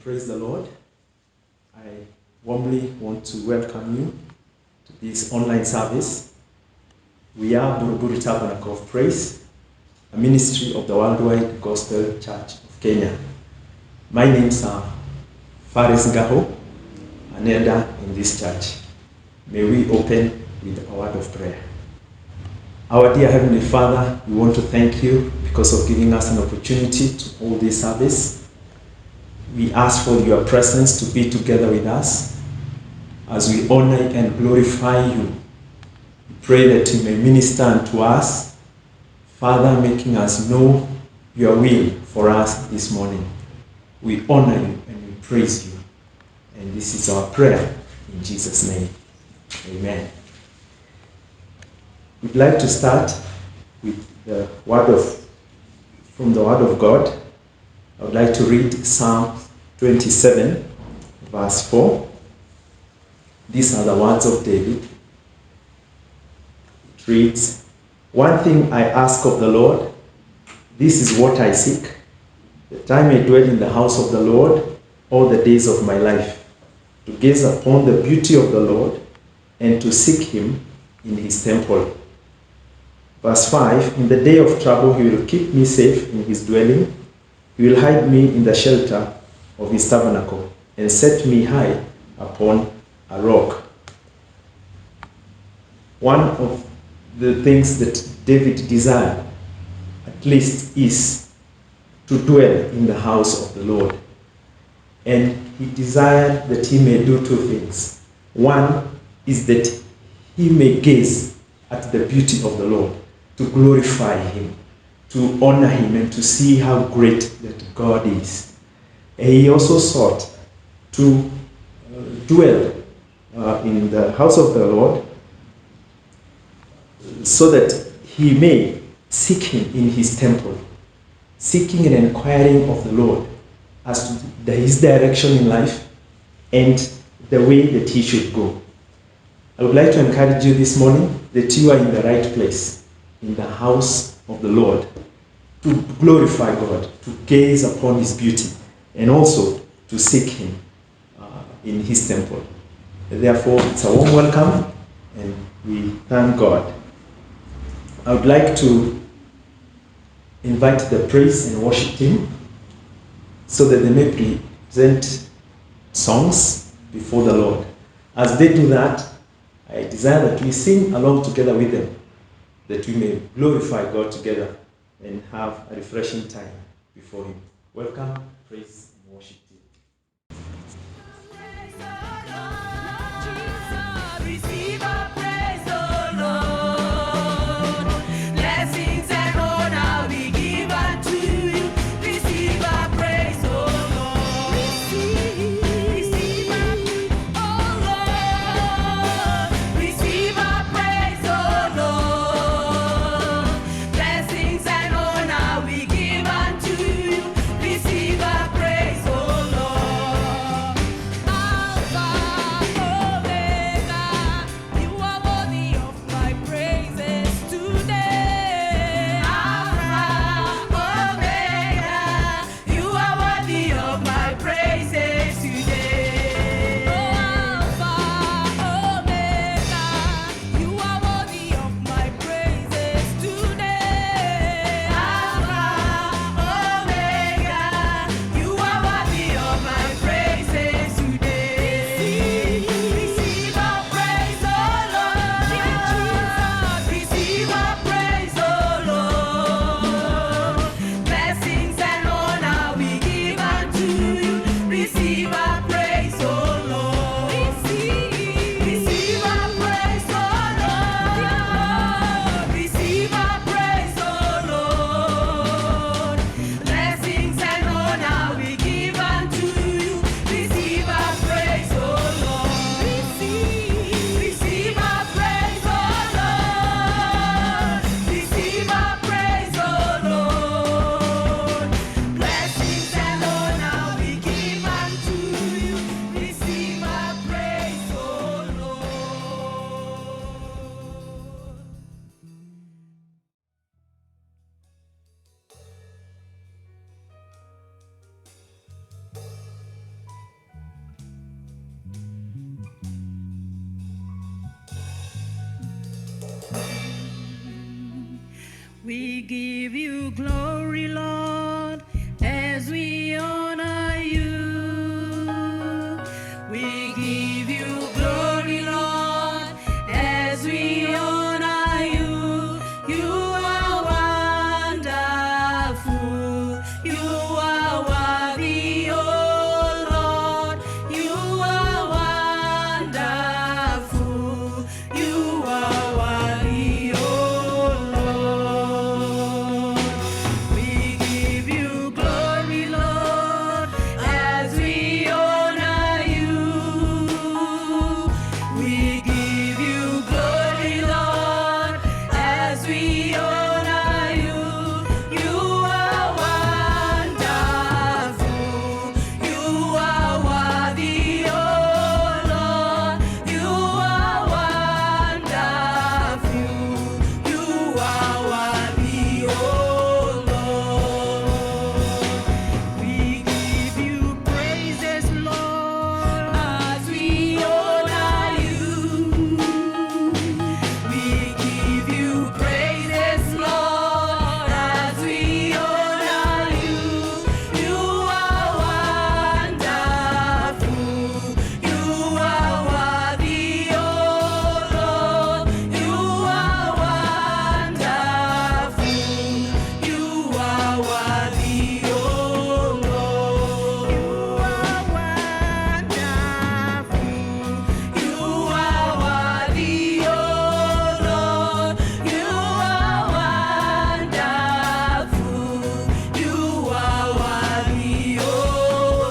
Praise the Lord. I warmly want to welcome you to this online service. We are Buruburu Tabernacle of Praise, a ministry of the Worldwide Gospel Church of Kenya. My name is Faris Ngaho, an elder in this church. May we open with a word of prayer. Our dear Heavenly Father, we want to thank you because of giving us an opportunity to hold this service. We ask for your presence to be together with us as we honor and glorify you. We pray that you may minister unto us, Father, making us know your will for us this morning. We honor you and we praise you. And this is our prayer in Jesus' name. Amen. We'd like to start with the from the Word of God. I would like to read Psalm 27, verse 4. These are the words of David. It reads, "One thing I ask of the Lord, this is what I seek, that I may dwell in the house of the Lord all the days of my life, to gaze upon the beauty of the Lord and to seek him in his temple." Verse 5, "In the day of trouble he will keep me safe in his dwelling. He will hide me in the shelter of his tabernacle and set me high upon a rock." One of the things that David desired, at least, is to dwell in the house of the Lord. And he desired that he may do two things. One is that he may gaze at the beauty of the Lord, to glorify him, to honor him, and to see how great that God is. And he also sought to dwell in the house of the Lord so that he may seek him in his temple, seeking and inquiring of the Lord as to his direction in life and the way that he should go. I would like to encourage you this morning that you are in the right place, in the house of the Lord, to glorify God, to gaze upon his beauty, and also to seek him in his temple. Therefore, it's a warm welcome, and we thank God. I would like to invite the praise and worship team so that they may present songs before the Lord. As they do that, I desire that we sing along together with them, that we may glorify God together and have a refreshing time before him. Welcome, praise and worship team. Receive our praise, O Lord. Blessings and honor we give unto you. Receive our praise, O Lord. Receive our, oh Lord. Receive our praise, O Lord. Blessings and honor we give unto you. Receive our praise, O We give you glory, Lord, as we honor you. We give you glory, Lord, as we honor you. You are wonderful. You are worthy, oh Lord. You are wonderful. You are worthy, oh Lord. We give you glory, Lord, as we honor you. We give you glory, Lord, as we honor you. You are wonderful. You are worthy, oh Lord. You are wonderful. You are worthy, oh Lord. We give you praises, Lord, as we honor you. We give you praises, Lord, as we honor you. You are wonderful. You are worthy, oh Lord. You are wonderful. You are worthy, oh Lord. You are wonderful. You are worthy, oh Lord. You are wonderful. You are worthy, oh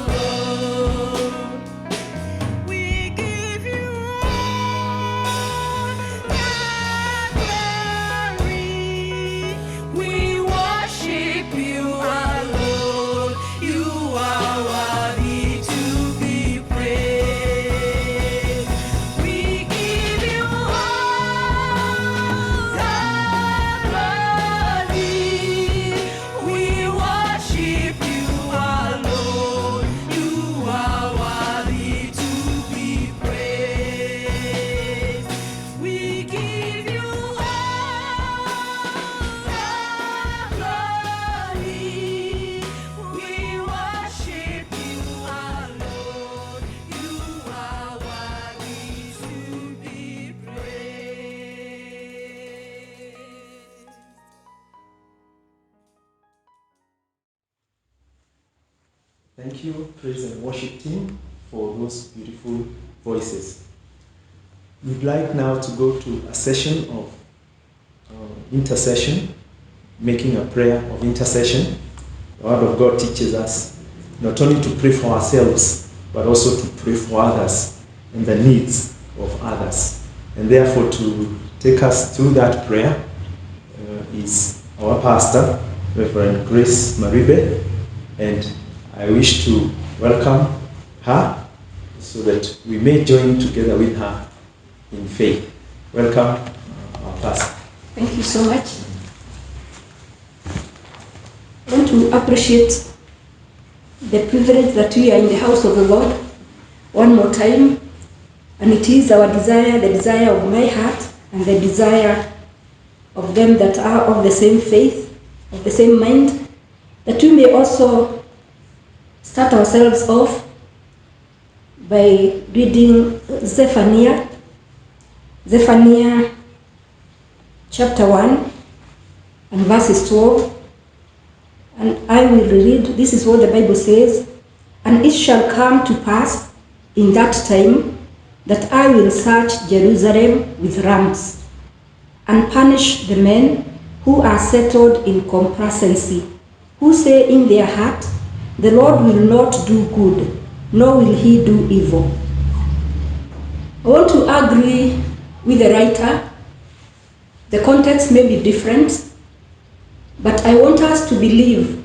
Lord. We give you all the glory. We worship you alone. You are worthy to be praised. We give you all the glory. We worship you alone. You are worthy to be praised. We give you all the glory. We worship you alone. You are worthy to be praised. Thank you, praise and worship team, for those beautiful voices. We'd like now to go to a session of intercession, making a prayer of intercession. The Word of God teaches us not only to pray for ourselves, but also to pray for others and the needs of others. And therefore, to take us through that prayer is our pastor, Reverend Grace Maribe, and I wish to welcome her so that we may join together with her in faith. Welcome, our pastor. Thank you so much. I want to appreciate the privilege that we are in the house of the Lord one more time. And it is our desire, the desire of my heart, and the desire of them that are of the same faith, of the same mind, that we may also start ourselves off by reading Zephaniah chapter 1 and verses 12. And I will read, this is what the Bible says, "And it shall come to pass in that time that I will search Jerusalem with rams, and punish the men who are settled in complacency, who say in their heart, the Lord will not do good, nor will he do evil." I want to agree with the writer. The context may be different, but I want us to believe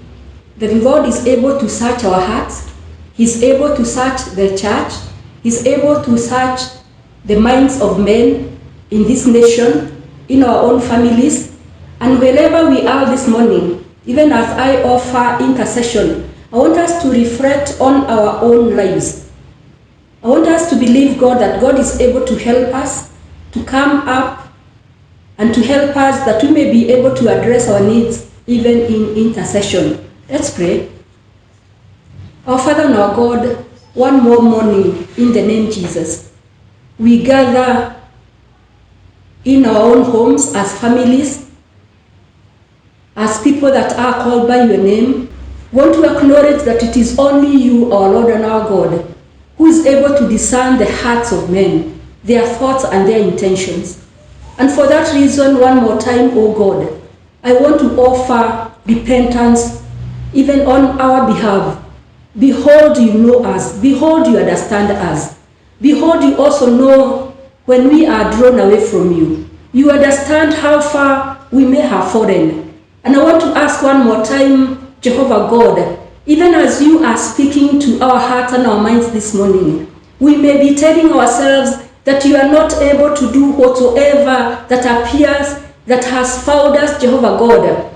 that God is able to search our hearts. He's able to search the church. He's able to search the minds of men in this nation, in our own families, and wherever we are this morning. Even as I offer intercession, I want us to reflect on our own lives. I want us to believe God, that God is able to help us to come up and to help us that we may be able to address our needs even in intercession. Let's pray. Our Father and our God, one more morning in the name Jesus, we gather in our own homes as families, as people that are called by your name. Want to acknowledge that it is only you, our Lord and our God, who is able to discern the hearts of men, their thoughts and their intentions. And for that reason, one more time, O God, I want to offer repentance even on our behalf. Behold, you know us. Behold, you understand us. Behold, you also know when we are drawn away from you. You understand how far we may have fallen. And I want to ask one more time, Jehovah God, even as you are speaking to our hearts and our minds this morning, we may be telling ourselves that you are not able to do whatsoever that appears, that has found us, Jehovah God,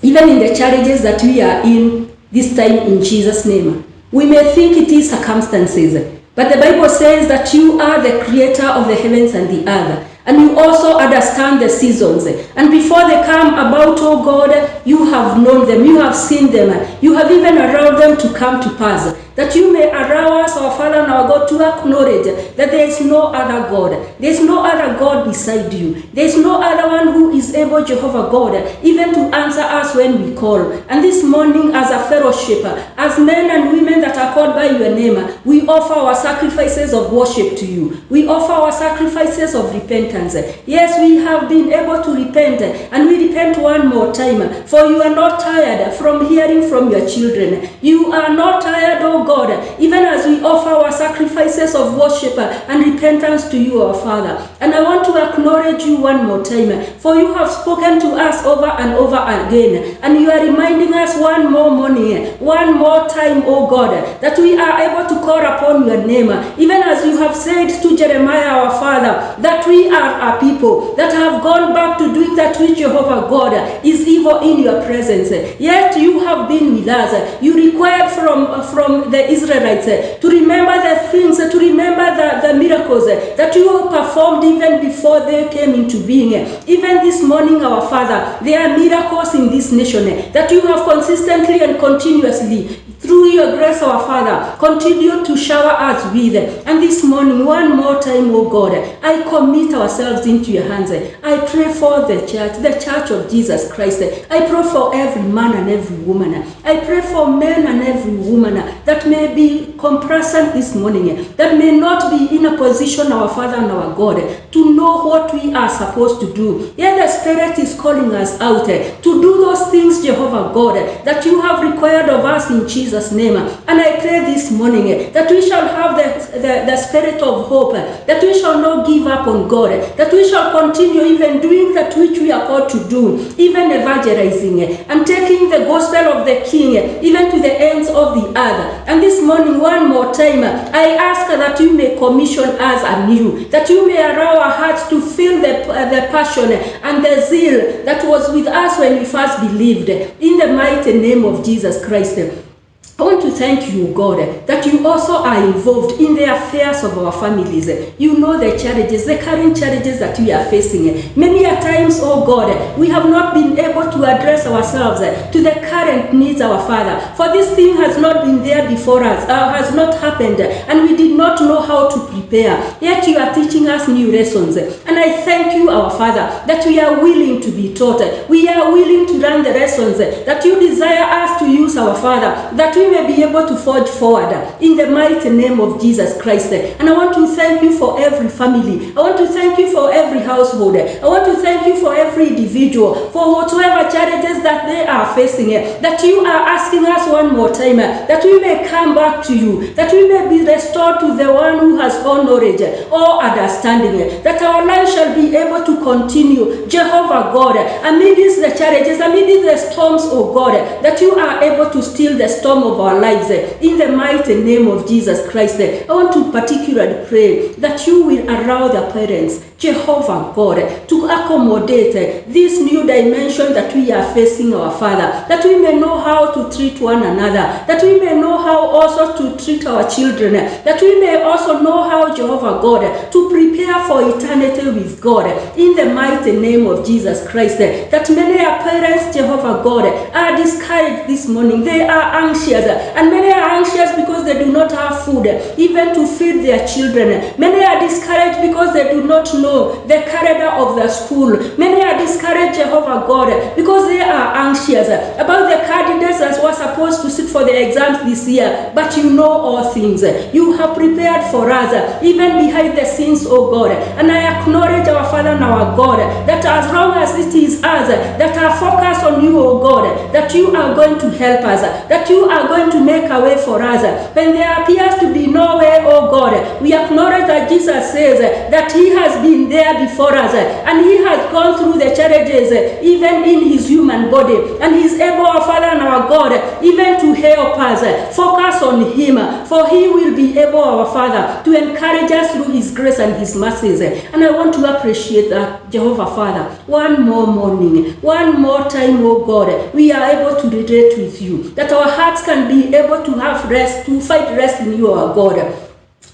even in the challenges that we are in this time in Jesus' name. We may think it is circumstances, but the Bible says that you are the creator of the heavens and the earth. And you also understand the seasons. And before they come about, oh God, you have known them, you have seen them, you have even allowed them to come to pass. That you may allow us, our Father and our God, to acknowledge that there is no other God. There is no other God beside you. There is no other one who is able, Jehovah God, even to answer us when we call. And this morning, as a fellowship, as men and women that are called by your name, we offer our sacrifices of worship to you. We offer our sacrifices of repentance. Yes, we have been able to repent, and we repent one more time, for you are not tired from hearing from your children. You are not tired, oh God, even as we offer our sacrifices of worship and repentance to you, our Father. And I want to acknowledge you one more time, for you have spoken to us over and over again, and you are reminding us one more morning, one more time, oh God, that we are able to call upon your name, even as you have said to Jeremiah, our Father, that we are a people that have gone back to doing that which, Jehovah God, is evil in your presence. Yet you have been with us. You required from the Israelites to remember the things, to remember the miracles that you performed even before they came into being. Even this morning, our Father, there are miracles in this nation that you have consistently and continuously, through your grace, our Father, continue to shower us with. And this morning, one more time, oh God, I commit ourselves into your hands. I pray for the church of Jesus Christ. I pray for every man and every woman. I pray for men and every woman that may be complacent this morning, that may not be in a position, our Father and our God, to know what we are supposed to do. Yet the Spirit is calling us out to do those things, Jehovah God, that you have required of us in Jesus' name. And I pray this morning that we shall have the spirit of hope, that we shall not give up on God, that we shall continue even doing that which we are called to do, even evangelizing and taking the gospel of the King even to the ends of the earth. And this morning, one more time, I ask that you may commission us anew, that you may allow our hearts to feel the passion and the zeal that was with us when we first believed, in the mighty name of Jesus Christ. I want to thank you, God, that you also are involved in the affairs of our families. You know the challenges, the current challenges that we are facing. Many a times, oh God, we have not been able to address ourselves to the current needs, our Father. For this thing has not been there before us, has not happened, and we did not know how to prepare. Yet you are teaching us new lessons. And I thank you, our Father, that we are willing to be taught. We are willing to learn the lessons that you desire us to use, our Father, that we may be able to forge forward in the mighty name of Jesus Christ. And I want to thank you for every family. I want to thank you for every household. I want to thank you for every individual, for whatever challenges that they are facing, that you are asking us one more time, that we may come back to you, that we may be restored to the one who has all knowledge, all understanding, that our life shall be able to continue, Jehovah God, amidst the challenges, amidst the storms, oh God, that you are able to still the storm of of our lives. In the mighty name of Jesus Christ, I want to particularly pray that you will allow the parents, Jehovah God, to accommodate this new dimension that we are facing, our Father, that we may know how to treat one another, that we may know how also to treat our children, that we may also know how, Jehovah God, to prepare for eternity with God, in the mighty name of Jesus Christ. That many parents, Jehovah God, are discouraged this morning. They are anxious, and many are anxious because they do not have food, even to feed their children. Many are discouraged because they do not know the calendar of the school. Many are discouraged, Jehovah God, because they are anxious about the candidates that were supposed to sit for the exams this year. But you know all things. You have prepared for us, even behind the scenes, oh God. And I acknowledge, our Father and our God, that as long as it is us that are focused on you, oh God, that you are going to help us, that you are going to make a way for us. When there appears to be no way, oh God, we acknowledge that Jesus says that he has been there before us, and he has gone through the challenges, even in his human body, and he is able, our Father and our God, even to help us. Focus on him, for he will be able, our Father, to encourage us through his grace and his mercies. And I want to appreciate that, Jehovah Father, one more morning, one more time, oh God, we are able to relate with you, that our hearts can be able to have rest, to find rest in you, our God.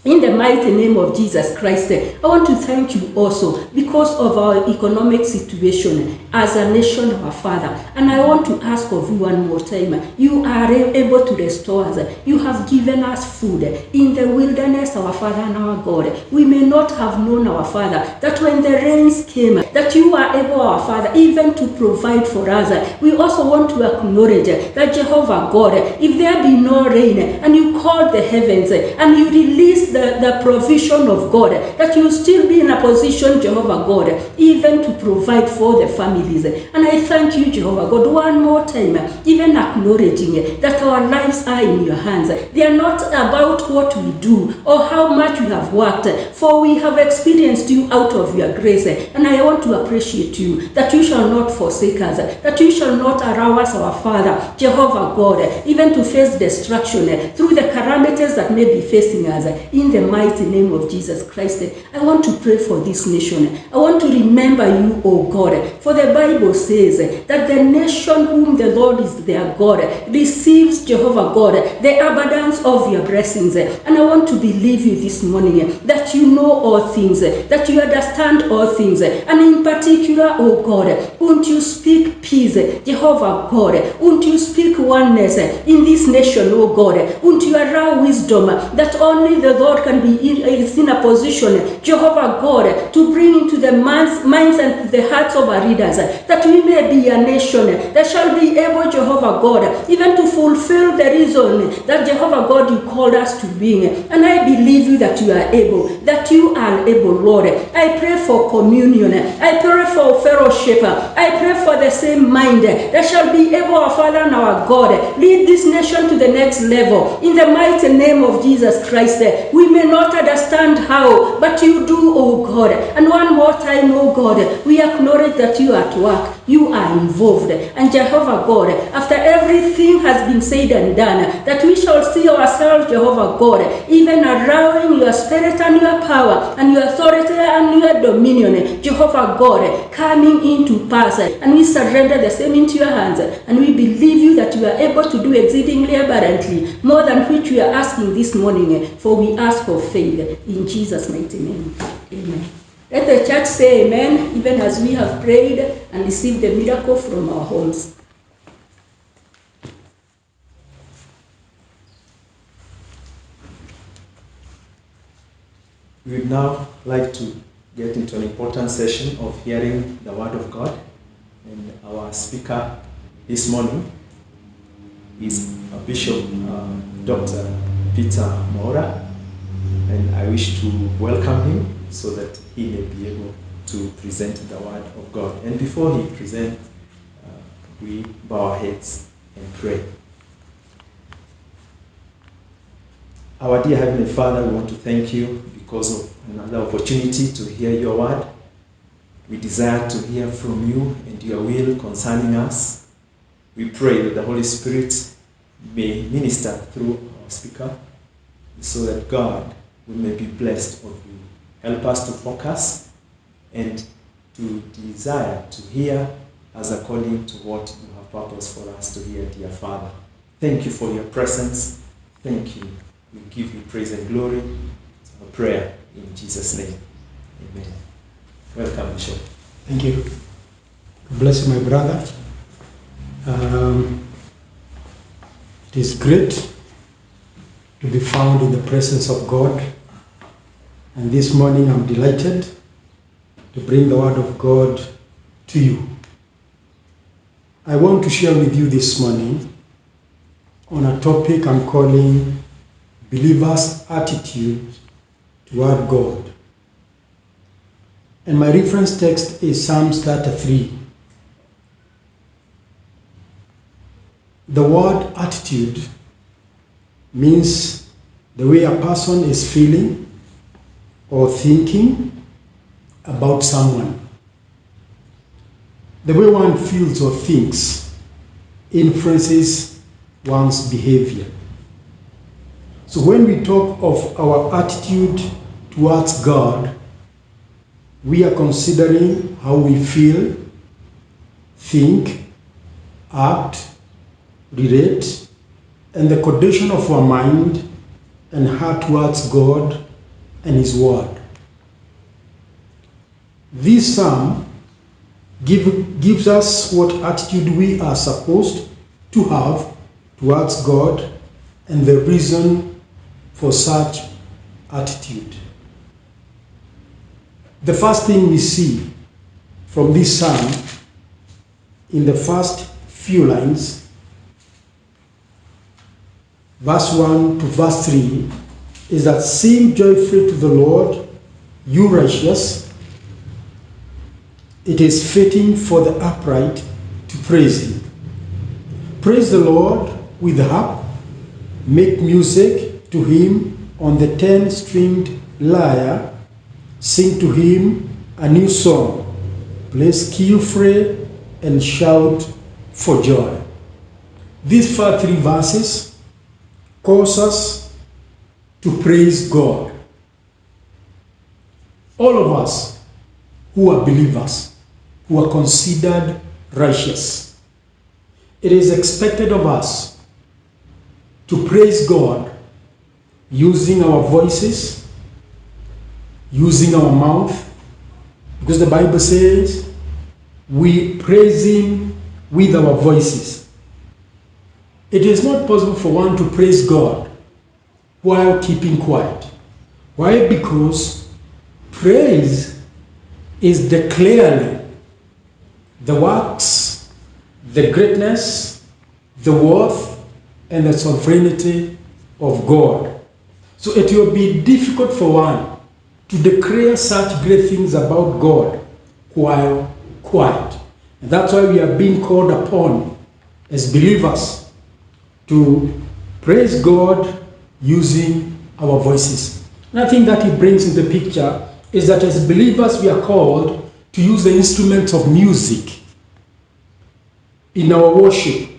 In the mighty name of Jesus Christ, I want to thank you also because of our economic situation as a nation, our Father. And I want to ask of you one more time, you are able to restore us. You have given us food in the wilderness, our Father and our God. We may not have known, our Father, that when the rains came, that you are able, our Father, even to provide for us. We also want to acknowledge that, Jehovah God, if there be no rain, and you call the heavens, and you release the provision of God, that you still be in a position, Jehovah God, even to provide for the families. And I thank you, Jehovah God, one more time, even acknowledging that our lives are in your hands. They are not about what we do or how much we have worked, for we have experienced you out of your grace. And I want to appreciate you, that you shall not forsake us, that you shall not allow us, our Father, Jehovah God, even to face destruction through the calamities that may be facing us. In the mighty name of Jesus Christ, I want to pray for this nation. I want to remember you, O God, for the Bible says that the nation whom the Lord is their God receives, Jehovah God, the abundance of your blessings. And I want to believe you this morning that you know all things, that you understand all things, and in particular, O God, won't you speak peace, Jehovah God, won't you speak oneness in this nation, O God, won't you allow wisdom that only the Lord can be in a position, Jehovah God, to bring into the minds and the hearts of our leaders, that we may be a nation that shall be able, Jehovah God, even to fulfill the reason that, Jehovah God, you called us to be. And I believe you that you are able, Lord. I pray for communion. I pray for fellowship. I pray for the same mind that shall be able, our Father and our God, lead this nation to the next level. In the mighty name of Jesus Christ, we may not understand how, but you do, oh God. And one more time, oh God, we acknowledge that you are at work. You are involved. And Jehovah God, after everything has been said and done, that we shall see ourselves, Jehovah God, even allowing your spirit and your power and your authority and your dominion, Jehovah God, coming into pass. And we surrender the same into your hands. And we believe you that you are able to do exceedingly abundantly, more than which we are asking this morning, for we ask of faith. In Jesus' mighty name. Amen. Let the church say amen, even as we have prayed and received the miracle from our homes. We would now like to get into an important session of hearing the Word of God. And our speaker this morning is Bishop Dr. Peter Mora. And I wish to welcome him so that he may be able to present the Word of God. And before he presents, we bow our heads and pray. Our dear Heavenly Father, we want to thank you because of another opportunity to hear your Word. We desire to hear from you and your will concerning us. We pray that the Holy Spirit may minister through our speaker so that God we may be blessed of you. Help us to focus and to desire to hear as according to what you have purpose for us to hear, dear Father. Thank you for your presence. Thank you. We give you praise and glory. It's our prayer in Jesus' name. Amen. Welcome, Bishop. Thank you. God bless you, my brother. It is great to be found in the presence of God. And this morning I'm delighted to bring the word of God to you. I want to share with you this morning on a topic I'm calling Believers' Attitude Toward God. And my reference text is Psalms 33. The word attitude means the way a person is feeling or thinking about someone. The way one feels or thinks influences one's behavior. So when we talk of our attitude towards God, we are considering how we feel, think, act, relate, and the condition of our mind and heart towards God and His Word. This psalm gives us what attitude we are supposed to have towards God and the reason for such attitude. The first thing we see from this psalm in the first few lines, verse 1 to verse 3, is that sing joyfully to the Lord, you righteous. It is fitting for the upright to praise Him. Praise the Lord with the harp, make music to Him on the 10-stringed lyre, sing to Him a new song, play skillfully and shout for joy. These first 3 verses cause us to praise God. All of us who are believers, who are considered righteous, it is expected of us to praise God using our voices, using our mouth, because the Bible says we praise Him with our voices. It is not possible for one to praise God while keeping quiet. Why? Because praise is declaring the works, the greatness, the worth, and the sovereignty of God. So it will be difficult for one to declare such great things about God while quiet. And that's why we are being called upon as believers to praise God using our voices. And I think that He brings in the picture is that as believers we are called to use the instruments of music in our worship.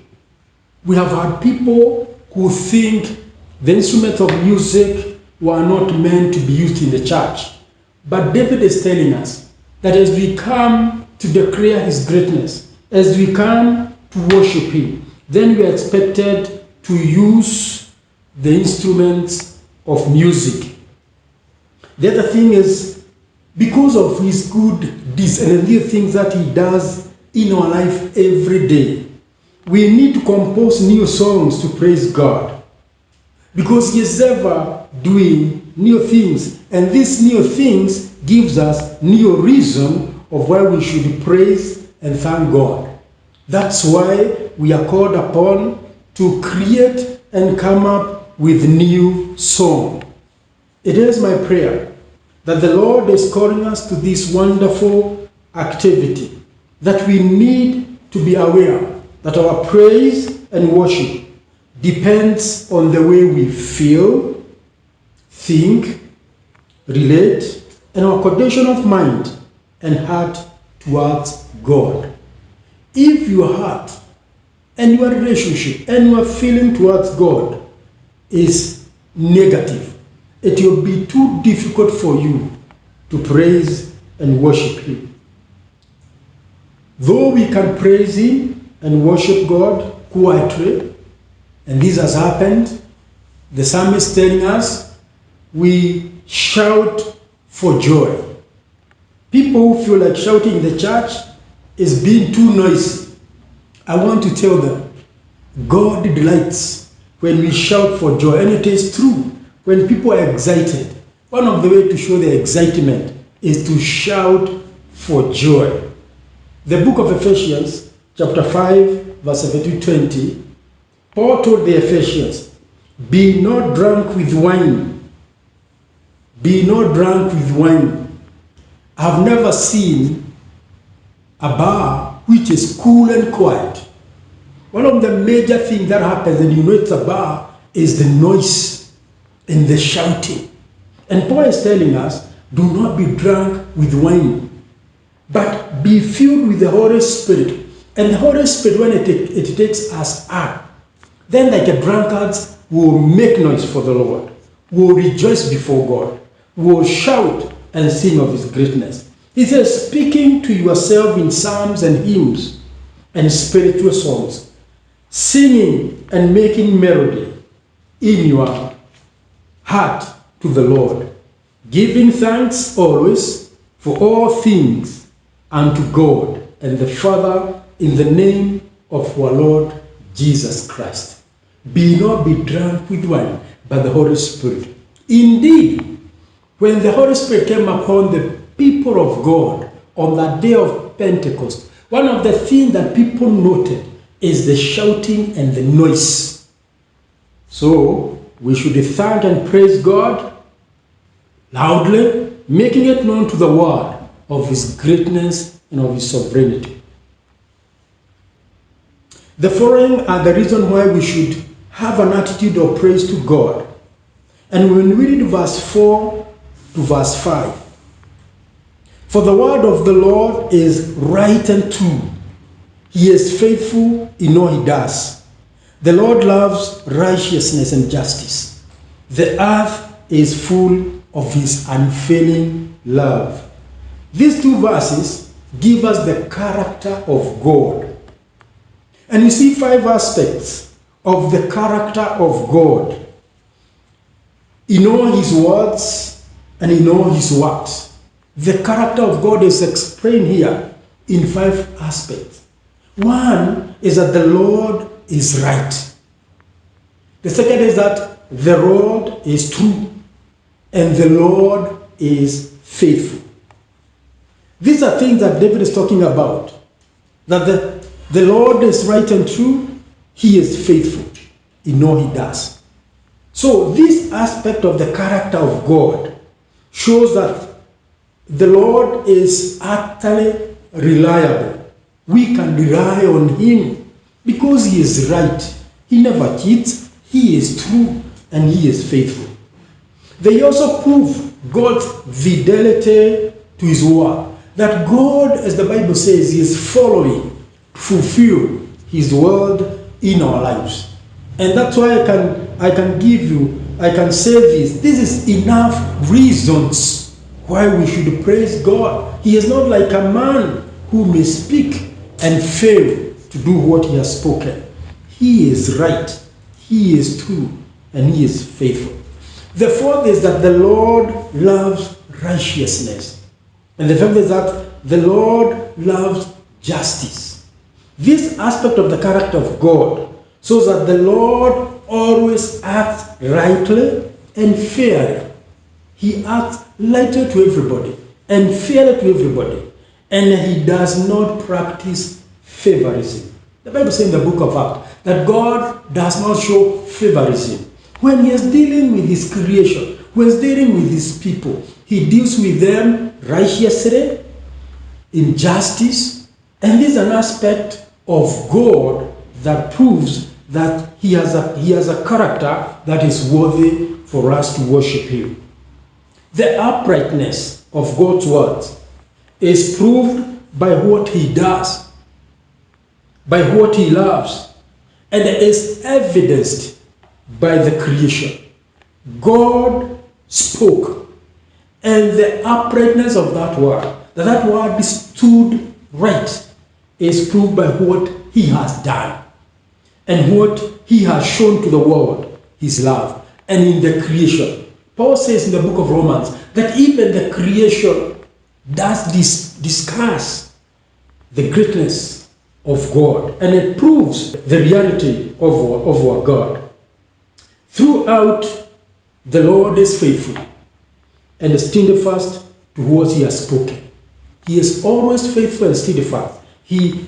We have had people who think the instruments of music were not meant to be used in the church. But David is telling us that as we come to declare His greatness, as we come to worship Him, then we are expected to use the instruments of music. The other thing is, because of His good deeds and the things that He does in our life every day, we need to compose new songs to praise God, because He is ever doing new things, and these new things gives us new reason of why we should praise and thank God. That's why we are called upon to create and come up with new song. It is my prayer that the Lord is calling us to this wonderful activity, that we need to be aware that our praise and worship depends on the way we feel, think, relate, and our condition of mind and heart towards God. If your heart and your relationship and your feeling towards God is negative, it will be too difficult for you to praise and worship Him. Though we can praise Him and worship God quietly, and this has happened, the psalmist telling us, we shout for joy. People who feel like shouting in the church is being too noisy. I want to tell them, God delights when we shout for joy, and it is true. When people are excited, one of the ways to show their excitement is to shout for joy. The book of Ephesians, chapter 5, verse 17 to 20, Paul told the Ephesians, be not drunk with wine. Be not drunk with wine. I've never seen a bar which is cool and quiet. One of the major things that happens, and you know it's a bar, is the noise and the shouting. And Paul is telling us, do not be drunk with wine, but be filled with the Holy Spirit. And the Holy Spirit, when it takes us up, then like a drunkard will make noise for the Lord, will rejoice before God, will shout and sing of His greatness. He says, speaking to yourself in psalms and hymns and spiritual songs, singing and making melody in your heart to the Lord, giving thanks always for all things unto God and the Father in the name of our Lord Jesus Christ. Be not be drunk with wine, but the Holy Spirit. Indeed, when the Holy Spirit came upon the people of God on that day of Pentecost, one of the things that people noted is the shouting and the noise. So we should thank and praise God loudly, making it known to the world of His greatness and of His sovereignty. The following are the reason why we should have an attitude of praise to God. And when we read verse 4 to verse 5, for the word of the Lord is right and true. He is faithful in all He does. The Lord loves righteousness and justice. The earth is full of His unfailing love. These two verses give us the character of God. And you see 5 aspects of the character of God in all His words and in all His works. The character of God is explained here in 5 aspects. One is that the Lord is right. The second is that the Lord is true. And the Lord is faithful. These are things that David is talking about. That the Lord is right and true. He is faithful in all He does. So this aspect of the character of God shows that the Lord is utterly reliable. We can rely on Him because He is right. He never cheats. He is true and He is faithful. They also prove God's fidelity to His word. That God, as the Bible says, is following to fulfill His word in our lives. And that's why I can say this. This is enough reasons why we should praise God. He is not like a man who may speak and fail to do what he has spoken. He is right, He is true, and He is faithful. The fourth is that the Lord loves righteousness. And the fifth is that the Lord loves justice. This aspect of the character of God shows that the Lord always acts rightly and fairly. He acts lightly to everybody and fairly to everybody. And He does not practice favorism. The Bible says in the book of Acts that God does not show favorism. When He is dealing with His creation, when He is dealing with His people, He deals with them righteously, in justice. And this is an aspect of God that proves that He has a character that is worthy for us to worship Him. The uprightness of God's word is proved by what He does, by what He loves, and is evidenced by the creation. God spoke, and the uprightness of that word stood right, is proved by what he has done and what he has shown to the world, his love. And in the creation, Paul says in the book of Romans that even the creation does discuss the greatness of God, and it proves the reality of our God. Throughout, the Lord is faithful and steadfast to what he has spoken. He is always faithful and steadfast. He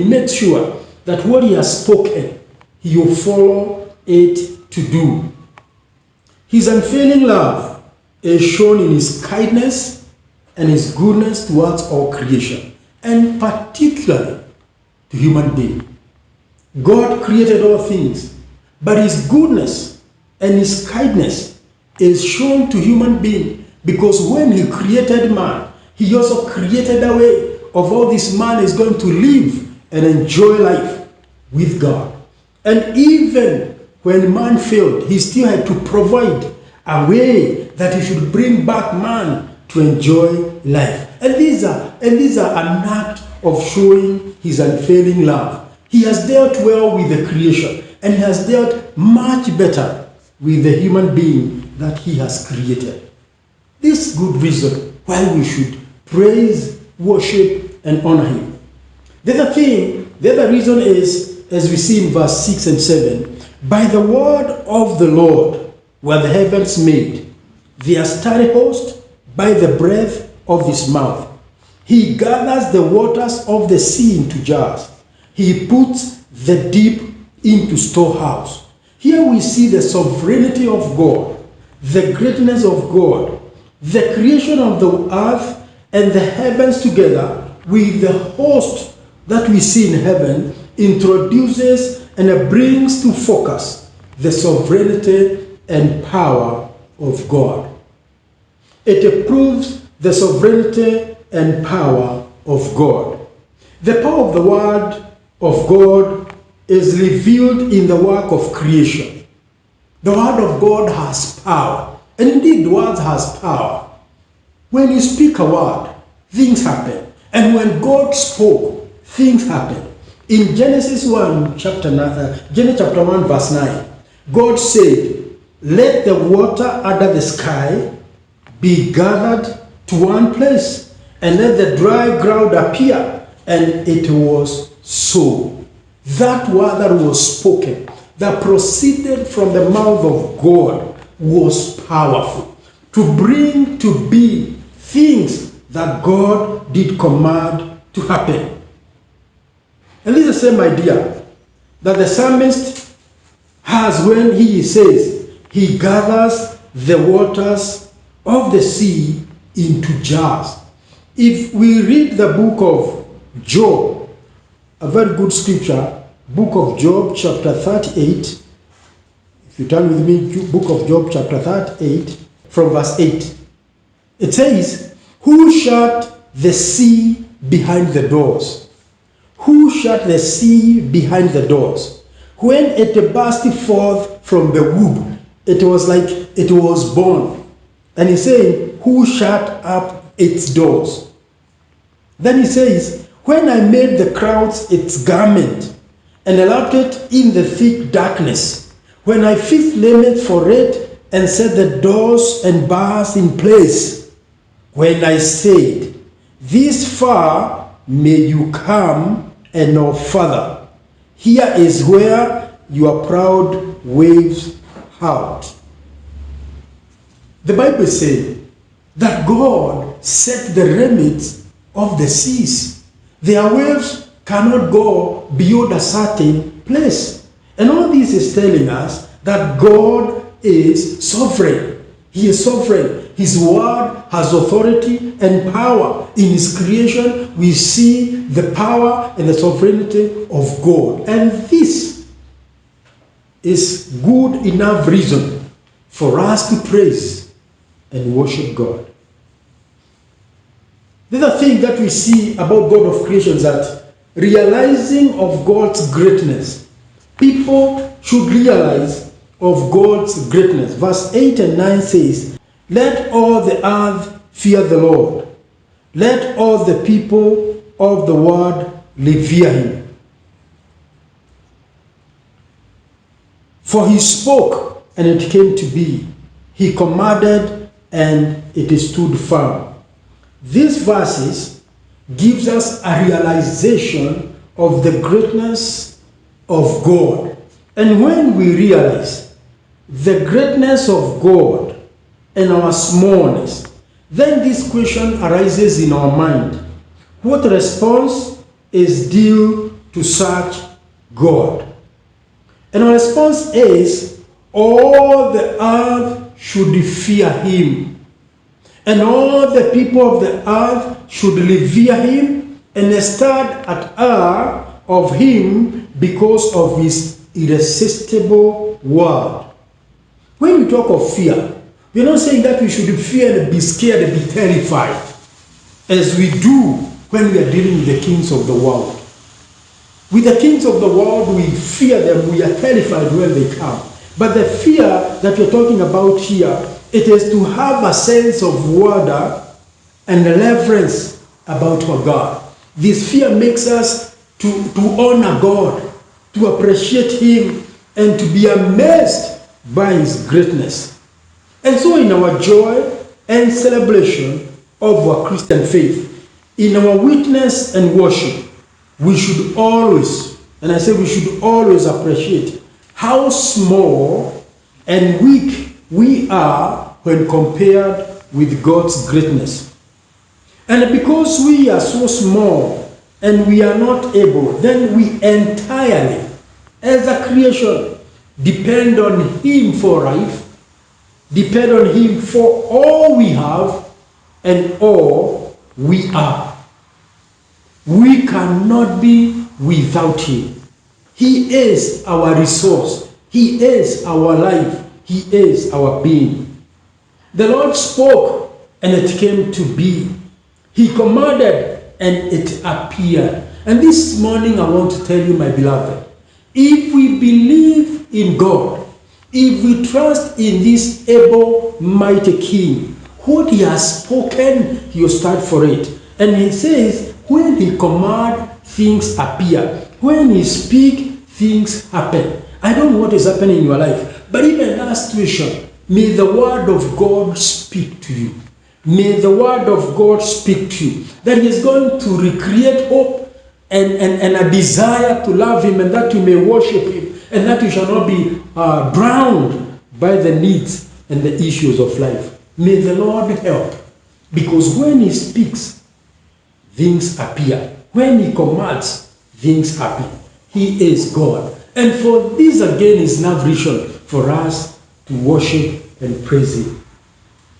makes sure that what he has spoken, he will follow it to do. His unfailing love is shown in his kindness and his goodness towards all creation, and particularly to human beings. God created all things, but his goodness and his kindness is shown to human beings, because when he created man, he also created a way of how this man is going to live and enjoy life with God. And even when man failed, he still had to provide a way that he should bring back man to enjoy life. And these are an act of showing his unfailing love. He has dealt well with the creation, and he has dealt much better with the human being that he has created. This is good reason why we should praise, worship, and honor him. The other reason is, as we see in verse 6 and 7, by the word of the Lord were the heavens made, their starry host by the breath of his mouth. He gathers the waters of the sea into jars. He puts the deep into storehouse. Here we see the sovereignty of God, the greatness of God, the creation of the earth and the heavens together with the host that we see in heaven introduces and brings to focus the sovereignty and power of God. It proves the sovereignty and power of God. The power of the word of God is revealed in the work of creation. The word of God has power. And indeed, the word has power. When you speak a word, things happen. And when God spoke, things happen. In Genesis 1, chapter 1, verse 9, God said, let the water under the sky be gathered to one place, and let the dry ground appear. And it was so. That word that was spoken, that proceeded from the mouth of God, was powerful to bring to be things that God did command to happen. And this is the same idea that the psalmist has when he says, he gathers the waters of the sea into jars. If we read the book of Job, a very good scripture, book of Job chapter 38, if you turn with me, book of Job chapter 38, from verse 8, it says, who shut the sea behind the doors? Who shut the sea behind the doors? When it burst forth from the womb, it was like it was born. And he's saying, who shut up its doors? Then he says, when I made the clouds its garment, and allowed it in the thick darkness, when I fixed limits for it, and set the doors and bars in place, when I said, this far may you come and no further. Here is where your proud waves out. The Bible says that God set the limits of the seas. Their waves cannot go beyond a certain place. And all this is telling us that God is sovereign. He is sovereign. His word has authority and power. In his creation, we see the power and the sovereignty of God. And this is good enough reason for us to praise and worship God. The other thing that we see about God of creation is that realizing of God's greatness People should realize of God's greatness. Verse 8 and 9 says, "Let all the earth fear the Lord. Let all the people of the world revere him. For he spoke, and it came to be. He commanded, and it stood firm." These verses gives us a realization of the greatness of God. And when we realize the greatness of God and our smallness, then this question arises in our mind. What response is due to such God? And our response is, all the earth should fear him, and all the people of the earth should revere him and stand at awe of him because of his irresistible word. When we talk of fear, we're not saying that we should fear and be scared and be terrified, as we do when we are dealing with the kings of the world. With the kings of the world, we fear them, we are terrified when they come. But the fear that we're talking about here, it is to have a sense of wonder and reverence about our God. This fear makes us to honor God, to appreciate him, and to be amazed by his greatness. And so in our joy and celebration of our Christian faith, in our witness and worship, we should always, and I say we should always appreciate how small and weak we are when compared with God's greatness. And because we are so small and we are not able, then we entirely, as a creation, depend on him for life, depend on him for all we have and all we are. We cannot be without him. He is our resource. He is our life. He is our being. The Lord spoke, and it came to be. He commanded, and it appeared. And this morning I want to tell you, my beloved, if we believe in God, if we trust in this able, mighty King, what he has spoken, he will stand for it. And he says, when he command, things appear. When he speak, things happen. I don't know what is happening in your life, but even that situation, may the word of God speak to you. May the word of God speak to you. That he is going to recreate hope and a desire to love him, and that you may worship him, and that you shall not be drowned by the needs and the issues of life. May the Lord help, because when he speaks, things appear. When he commands, things happen. He is God. And for this again is now vision for us to worship and praise him.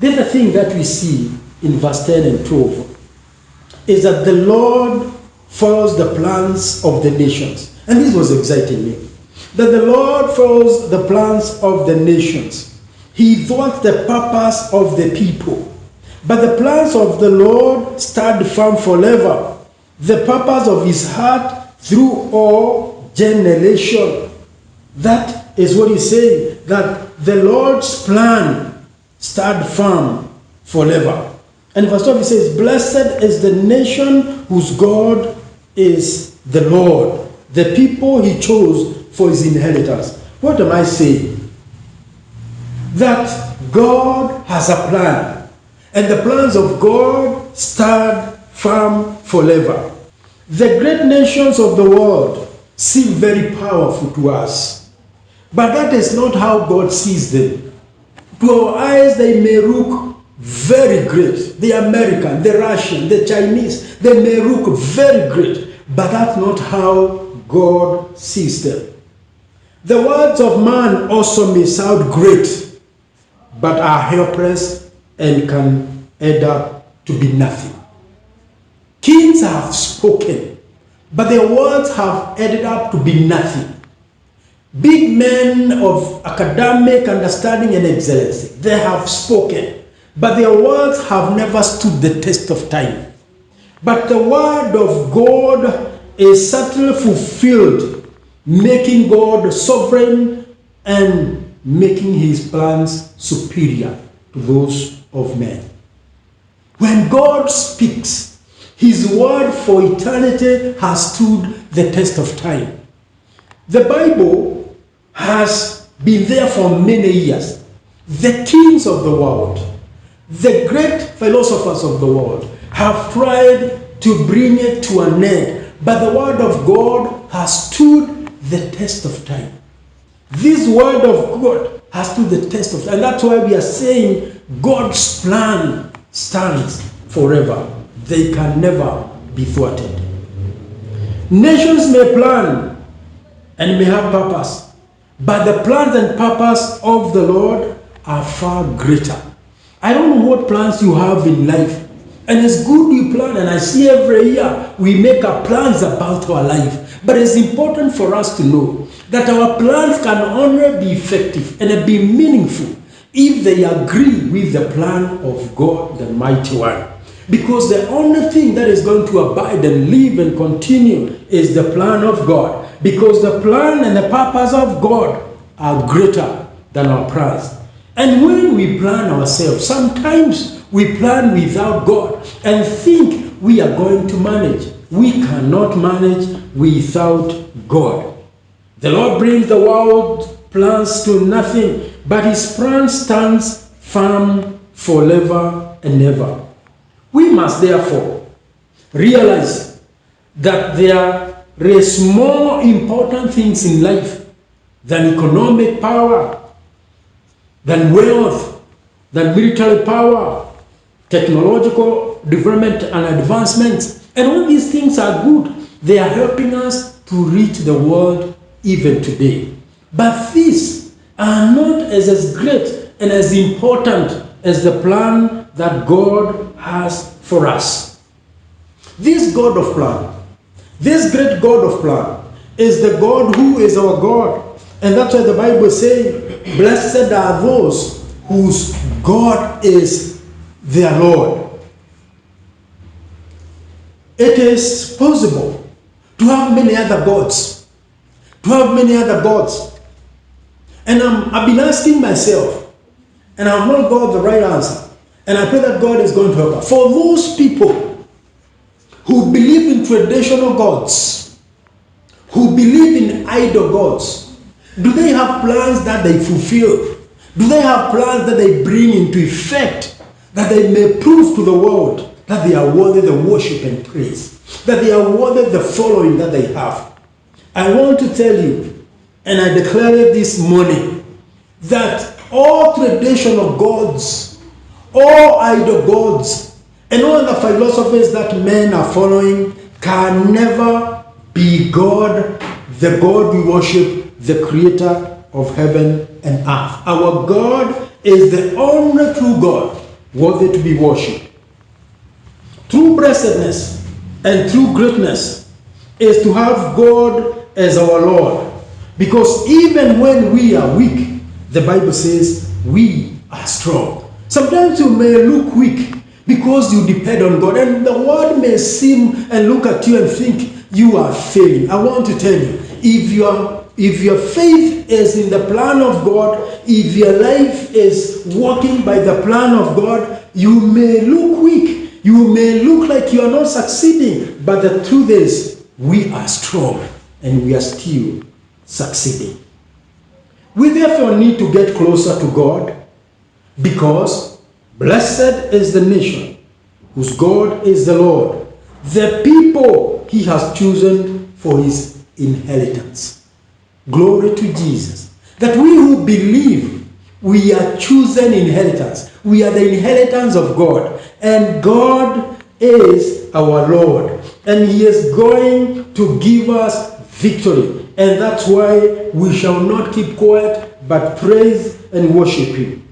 The other thing that we see in verse 10 and 12 is that the Lord follows the plans of the nations. And this was exciting me. That the Lord follows the plans of the nations. He thwarts the purpose of the people. But the plans of the Lord stand firm forever. The purpose of his heart through all generation. That is what he's saying, that the Lord's plan stand firm forever. And verse 12 he says, "Blessed is the nation whose God is the Lord, the people he chose for his inheritance." What am I saying? That God has a plan, and the plans of God stand firm forever. The great nations of the world seem very powerful to us, but that is not how God sees them. To our eyes, they may look very great. The American, the Russian, the Chinese, they may look very great, but that's not how God sees them. The words of man also may sound great, but are helpless and can end up to be nothing. Kings have spoken, but their words have ended up to be nothing. Big men of academic understanding and excellency, they have spoken, but their words have never stood the test of time. But the word of God is certainly fulfilled making God sovereign and making his plans superior to those of men. When God speaks, his word for eternity has stood the test of time. The Bible has been there for many years. The kings of the world, the great philosophers of the world have tried to bring it to an end, but the word of God has stood the test of time. This word of God has stood the test of time. And that's why we are saying God's plan stands forever. They can never be thwarted. Nations may plan and may have purpose, but the plans and purpose of the Lord are far greater. I don't know what plans you have in life, and it's good you plan, and I see every year we make our plans about our life, but it's important for us to know that our plans can only be effective and be meaningful if they agree with the plan of God, the Mighty One. Because the only thing that is going to abide and live and continue is the plan of God. Because the plan and the purpose of God are greater than our plans. And when we plan ourselves, sometimes we plan without God and think we are going to manage. We cannot manage without God. The Lord brings the world's plans to nothing, but his plan stands firm forever and ever. We must therefore realize that there is more important things in life than economic power, than wealth, than military power, technological development and advancements. And all these things are good. They are helping us to reach the world even today. But these are not as great and as important as the plan that God has for us. This God of plan, this great God of plan, is the God who is our God. And that's why the Bible says, blessed are those whose God is their Lord. It is possible to have many other gods. To have many other gods. And I've been asking myself, and I've not got the right answer. And I pray that God is going to help us. For those people who believe in traditional gods, who believe in idol gods, do they have plans that they fulfill? Do they have plans that they bring into effect, that they may prove to the world that they are worthy the worship and praise, that they are worthy the following that they have? I want to tell you, and I declare it this morning, that all traditional gods, all idol gods, and all the philosophies that men are following can never be God, the God we worship, the creator of heaven and earth. Our God is the only true God worthy to be worshipped. True blessedness and true greatness is to have God as our Lord. Because even when we are weak, the Bible says we are strong. Sometimes you may look weak because you depend on God, and the world may seem and look at you and think you are failing. I want to tell you, if your faith is in the plan of God, if your life is walking by the plan of God, you may look weak. You may look like you are not succeeding, but the truth is we are strong and we are still succeeding. We therefore need to get closer to God, because blessed is the nation whose God is the Lord, the people he has chosen for his inheritance. Glory to Jesus. That we who believe, we are chosen inheritance. We are the inheritance of God. And God is our Lord. And he is going to give us victory. And that's why we shall not keep quiet, but praise and worship him.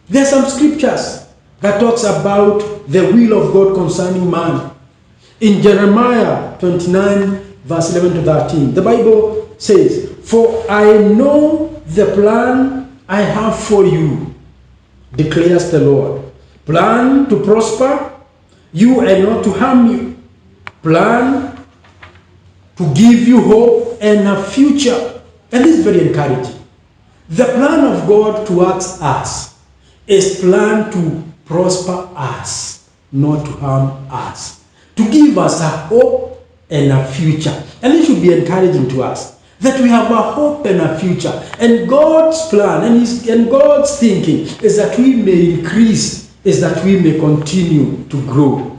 There are some scriptures that talks about the will of God concerning man. In Jeremiah 29, verse 11 to 13, the Bible says, "For I know the plan I have for you, declares the Lord. Plan to prosper you and not to harm you. Plan to give you hope and a future. And this is very encouraging. The plan of God towards us is planned to prosper us, not to harm us, to give us a hope and a future. And it should be encouraging to us that we have a hope and a future. And God's plan and God's thinking is that we may increase, is that we may continue to grow.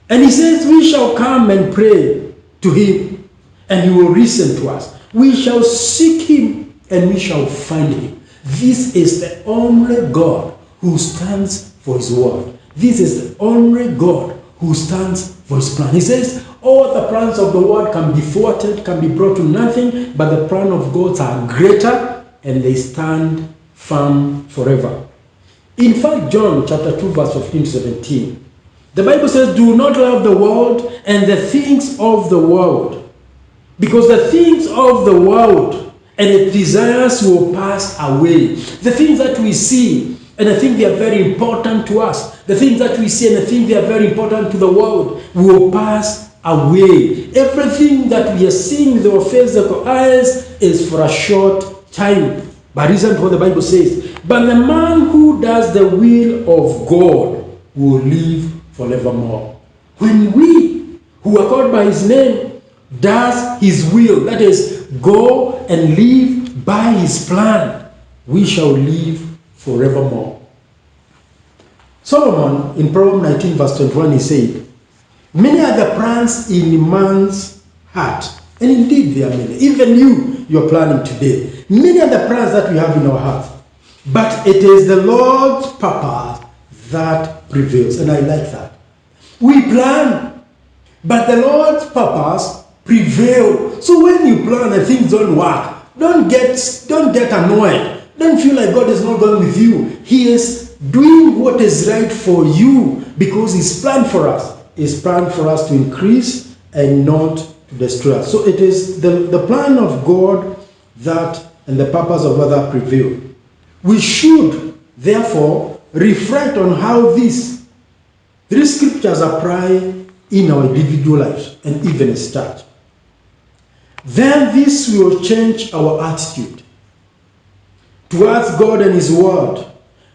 And he says we shall come and pray to him, and he will listen to us. We shall seek him, and we shall find him. This is the only God who stands for his word. This is the only God who stands for his plan. He says, all the plans of the world can be thwarted, can be brought to nothing, but the plan of God are greater, and they stand firm forever. In fact, John chapter 2, verse 15 to 17, the Bible says, do not love the world and the things of the world, because the things of the world and its desires will pass away. The things that we see, and I think they are very important to us, the things that we see and I think they are very important to the world, will pass away. Everything that we are seeing with our physical eyes is for a short time. But listen to what the Bible says. But the man who does the will of God will live forevermore. When we, who are called by his name, does his will, that is, go and live by his plan, we shall live forevermore. Solomon, in Proverbs 19, verse 21, he said, many are the plans in man's heart, and indeed they are many. Even you're planning today. Many are the plans that we have in our heart, but it is the Lord's purpose that prevails, and I like that. We plan, but the Lord's purpose prevails. So when you plan and things don't work, don't get annoyed. Don't feel like God is not going with you. He is doing what is right for you, because his plan for us is planned for us to increase and not to destroy us. So it is the plan of God that and the purpose of God prevail. We should therefore reflect on how these scriptures apply in our individual lives and even as church. Then this will change our attitude towards God and his word,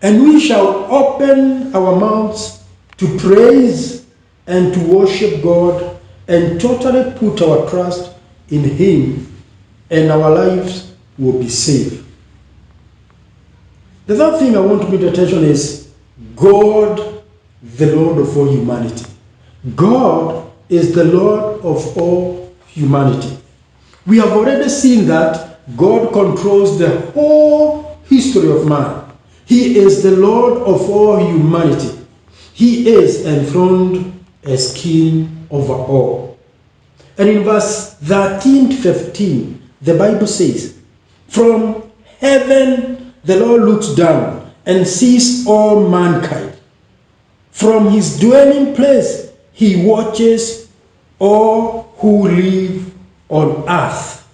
and we shall open our mouths to praise and to worship God and totally put our trust in him, and our lives will be saved. The third thing I want to bring to attention is God, the Lord of all humanity. God is the Lord of all humanity. We have already seen that God controls the whole history of man. He is the Lord of all humanity. He is enthroned as king over all. And in verse 13 to 15, the Bible says, from heaven the Lord looks down and sees all mankind. From his dwelling place he watches all who live on earth.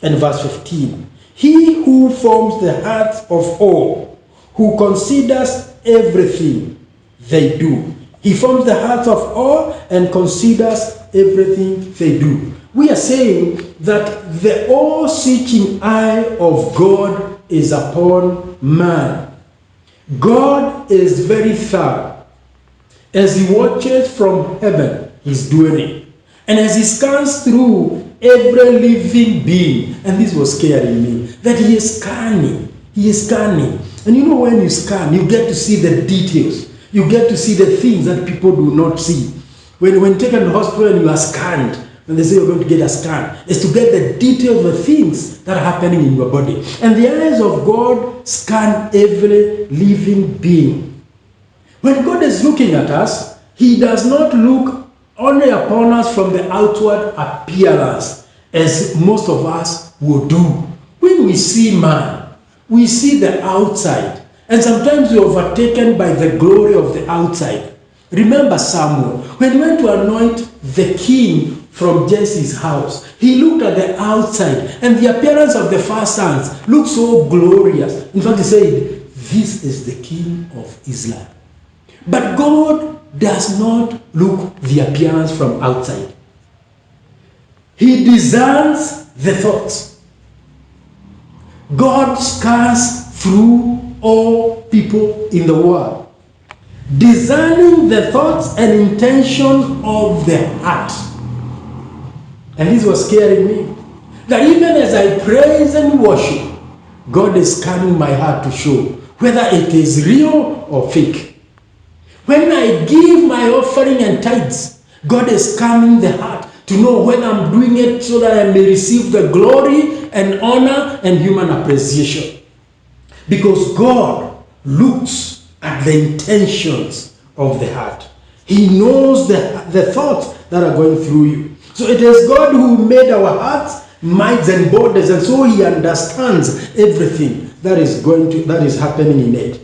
And verse 15, he who forms the hearts of all, who considers everything they do. He forms the hearts of all and considers everything they do. We are saying that the all-seeking eye of God is upon man. God is very thorough. As he watches from heaven, he's doing it. And as he scans through every living being, and this was scaring me, that he is scanning. He is scanning. And you know, when you scan, you get to see the details. You get to see the things that people do not see. When taken to the hospital and you are scanned, and they say you're going to get a scan, is to get the details of the things that are happening in your body. And the eyes of God scan every living being. When God is looking at us, he does not look only upon us from the outward appearance, as most of us will do. When we see man, we see the outside, and sometimes we are overtaken by the glory of the outside. Remember Samuel, when he went to anoint the king from Jesse's house, he looked at the outside, and the appearance of the first sons looked so glorious. In fact, he said, this is the king of Israel. But God does not look the appearance from outside. He discerns the thoughts. God scans through all people in the world, discerning the thoughts and intention of the heart. And this was scaring me. That even as I praise and worship, God is scanning my heart to show whether it is real or fake. When I give my offering and tithes, God is scanning the heart to know when I'm doing it so that I may receive the glory and honor and human appreciation. Because God looks at the intentions of the heart. He knows the thoughts that are going through you. So it is God who made our hearts, minds, and bodies, and so He understands everything that is happening in it.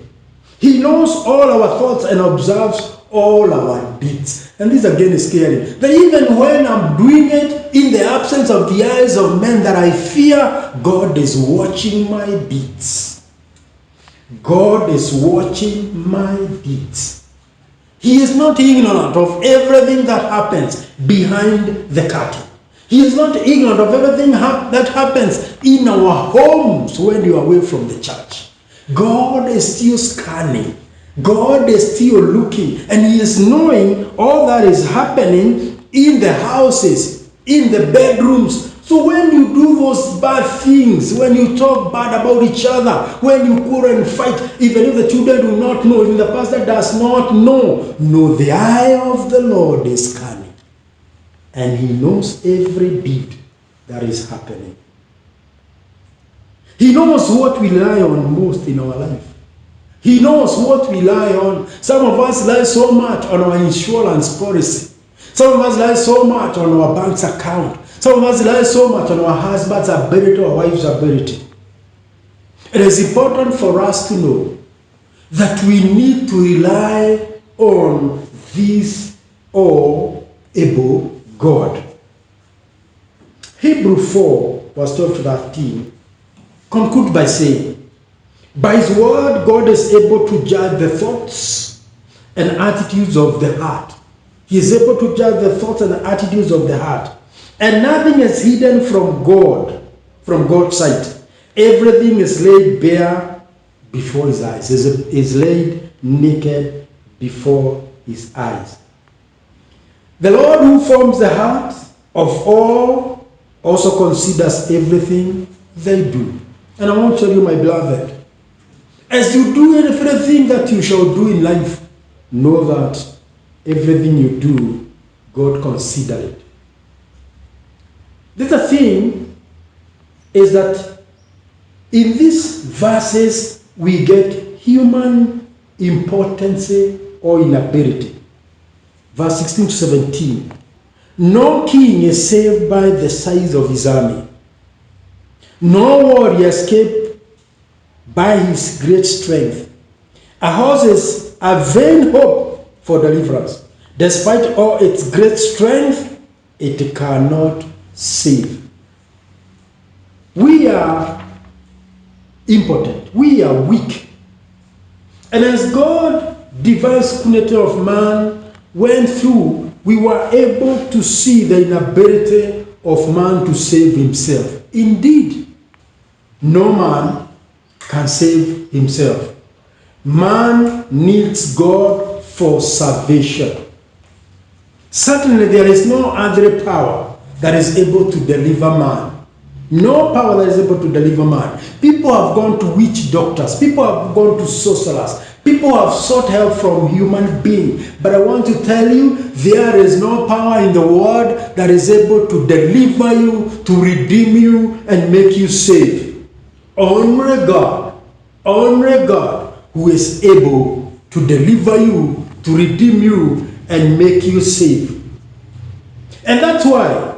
He knows all our thoughts and observes all our deeds. And this again is scary. That even when I'm doing it in the absence of the eyes of men that I fear, God is watching my deeds. God is watching my deeds. He is not ignorant of everything that happens behind the curtain. He is not ignorant of everything that happens in our homes when you are away from the church. God is still scanning. God is still looking, and He is knowing all that is happening in the houses, in the bedrooms. So when you do those bad things, when you talk bad about each other, when you quarrel and fight, even if the children do not know, even the pastor does not know, the eye of the Lord is scanning. And He knows every deed that is happening. He knows what we rely on most in our life. He knows what we rely on. Some of us rely so much on our insurance policy. Some of us rely so much on our bank's account. Some of us rely so much on our husband's ability or wife's ability. It is important for us to know that we need to rely on this all-able God. Hebrews 4, verse 12 to 13, conclude by saying, by His word, God is able to judge the thoughts and attitudes of the heart. He is able to judge the thoughts and attitudes of the heart. And nothing is hidden from God, from God's sight. Everything is laid bare before His eyes. Is laid naked before His eyes. The Lord who forms the heart of all also considers everything they do. And I want to tell you, my beloved, as you do everything that you shall do in life, know that everything you do, God considers it. The other thing is that in these verses we get human impotence or inability. Verse 16 to 17. No king is saved by the size of his army. No warrior escaped by his great strength. A horse is a vain hope for deliverance. Despite all its great strength, it cannot save. We are impotent. We are weak. And as God, divine scrutiny of man, went through, we were able to see the inability of man to save himself. Indeed, no man can save himself. Man needs God for salvation. Certainly there is no other power that is able to deliver man. No power that is able to deliver man. People have gone to witch doctors. People have gone to sorcerers. People have sought help from human beings. But I want to tell you, there is no power in the world that is able to deliver you, to redeem you, and make you safe. Only God who is able to deliver you, to redeem you, and make you safe. And that's why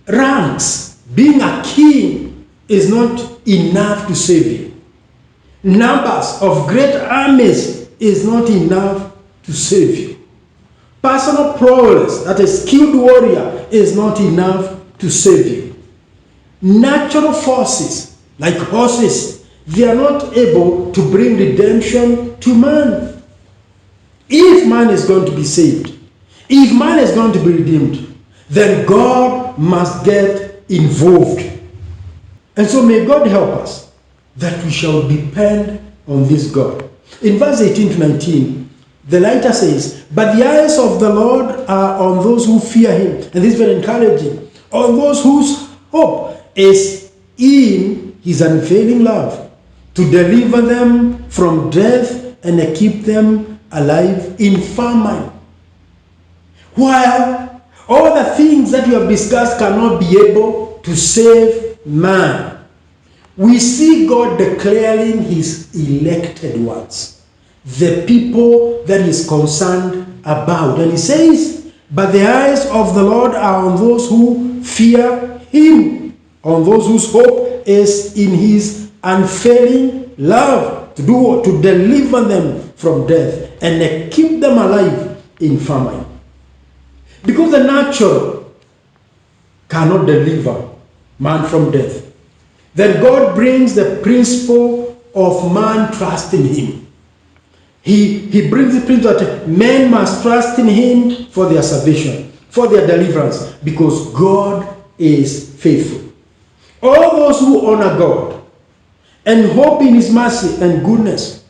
ranks, being a king, is not enough to save you. Numbers of great armies is not enough to save you. Personal prowess, that is skilled warrior, is not enough to save you. Natural forces, like horses, they are not able to bring redemption to man. If man is going to be saved, if man is going to be redeemed, then God must get involved. And so may God help us that we shall depend on this God. In verse 18 to 19, the writer says, "But the eyes of the Lord are on those who fear him." And this is very encouraging. On those whose hope is in his unfailing love, to deliver them from death and keep them alive in famine. While all the things that we have discussed cannot be able to save man, we see God declaring his elected ones, the people that he is concerned about. And he says, "But the eyes of the Lord are on those who fear him," on those whose hope is in his unfailing love, to do what? To deliver them from death and keep them alive in famine. Because the natural cannot deliver man from death, then God brings the principle of man trusting him. He brings the principle that men must trust in him for their salvation, for their deliverance, because God is faithful. All those who honor God and hope in his mercy and goodness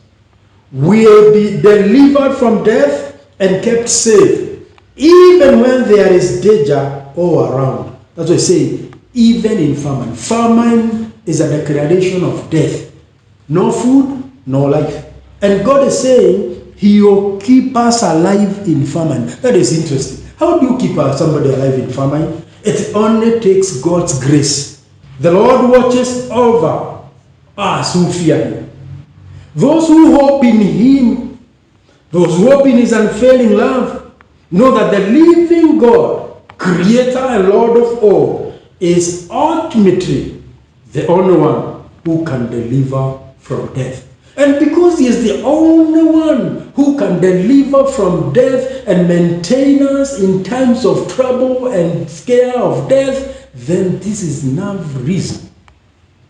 will be delivered from death and kept safe, even when there is danger all around. That's why I say, even in famine. Famine is a declaration of death. No food, no life. And God is saying he will keep us alive in famine. That is interesting. How do you keep somebody alive in famine? It only takes God's grace. The Lord watches over us who fear him. Those who hope in him, those who hope in his unfailing love, know that the living God, creator and Lord of all, is ultimately the only one who can deliver from death. And because he is the only one who can deliver from death and maintain us in times of trouble and scare of death, then this is enough reason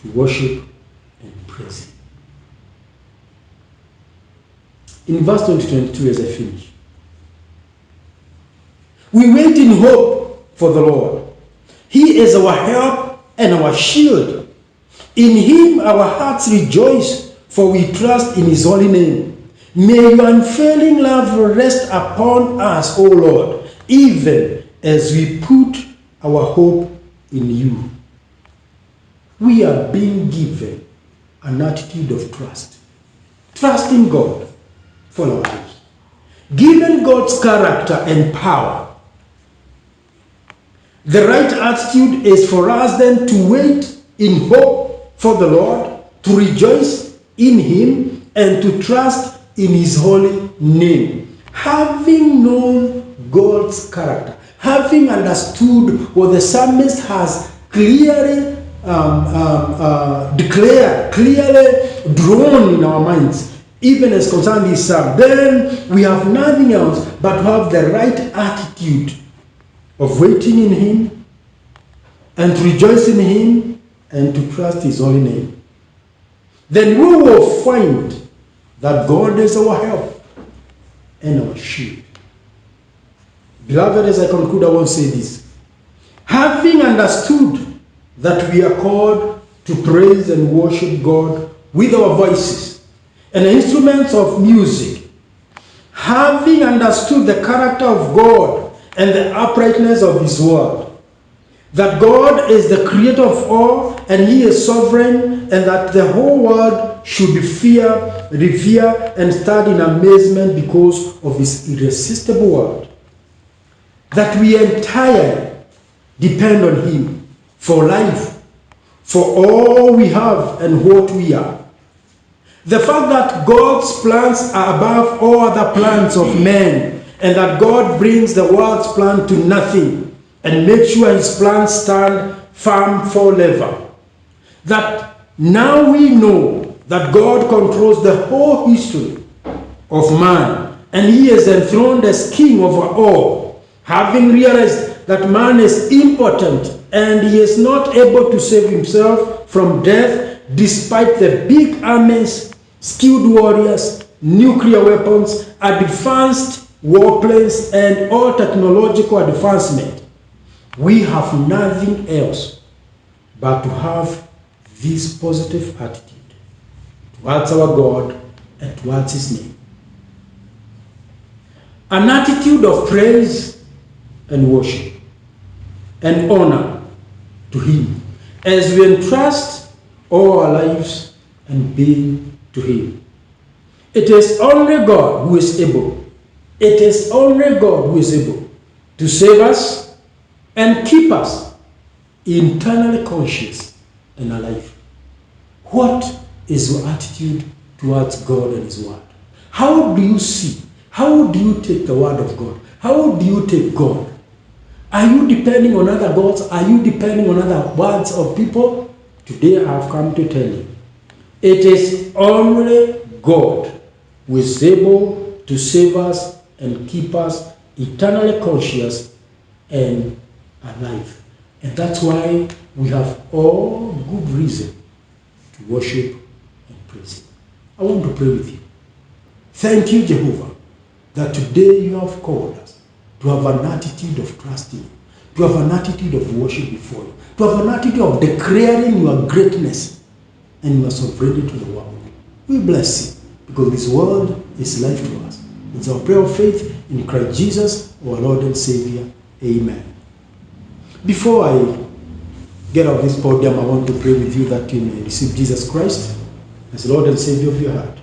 to worship and praise him. In verse 20-22, as I finish, we wait in hope for the Lord. He is our help and our shield. In him our hearts rejoice, for we trust in his holy name. May your unfailing love rest upon us, O Lord, even as we put our hope in you. We are being given an attitude of trust. Trusting God for our lives. Given God's character and power, the right attitude is for us then to wait in hope for the Lord, to rejoice in him, and to trust in his holy name. Having known God's character, having understood what the psalmist has clearly declared, clearly drawn in our minds, even as concerning this psalm, then we have nothing else but to have the right attitude of waiting in him, and to rejoice in him, and to trust his holy name. Then we will find that God is our help and our shield. Beloved, as I conclude, I want to say this. Having understood that we are called to praise and worship God with our voices and instruments of music, having understood the character of God and the uprightness of his word, that God is the creator of all and he is sovereign, and that the whole world should fear, revere, and stand in amazement because of his irresistible word. That we entirely depend on him for life, for all we have and what we are. The fact that God's plans are above all other plans of men, and that God brings the world's plan to nothing and makes sure his plans stand firm forever. That now we know that God controls the whole history of man, and he is enthroned as king over all, having realized that man is impotent and he is not able to save himself from death despite the big armies, skilled warriors, nuclear weapons, advanced warplanes, and all technological advancement. we have nothing else but to have this positive attitude towards our God and towards His name. An attitude of praise and worship and honor to Him as we entrust all our lives and being to Him. It is only God who is able. It is only God who is able to save us and keep us internally conscious and alive. What is your attitude towards God and His Word? How do you see? How do you take the Word of God? How do you take God? Are you depending on other gods? Are you depending on other words of people? Today I have come to tell you, it is only God who is able to save us and keep us eternally conscious and alive. And that's why we have all good reason to worship and praise Him. I want to pray with you. Thank you, Jehovah, that today you have called us to have an attitude of trusting you, to have an attitude of worship before you, to have an attitude of declaring your greatness and your sovereignty to the world. We bless you because this world is life to us. It's our prayer of faith in Christ Jesus, our Lord and Savior. Amen. Before I get off this podium, I want to pray with you that you may receive Jesus Christ as Lord and Savior of your heart.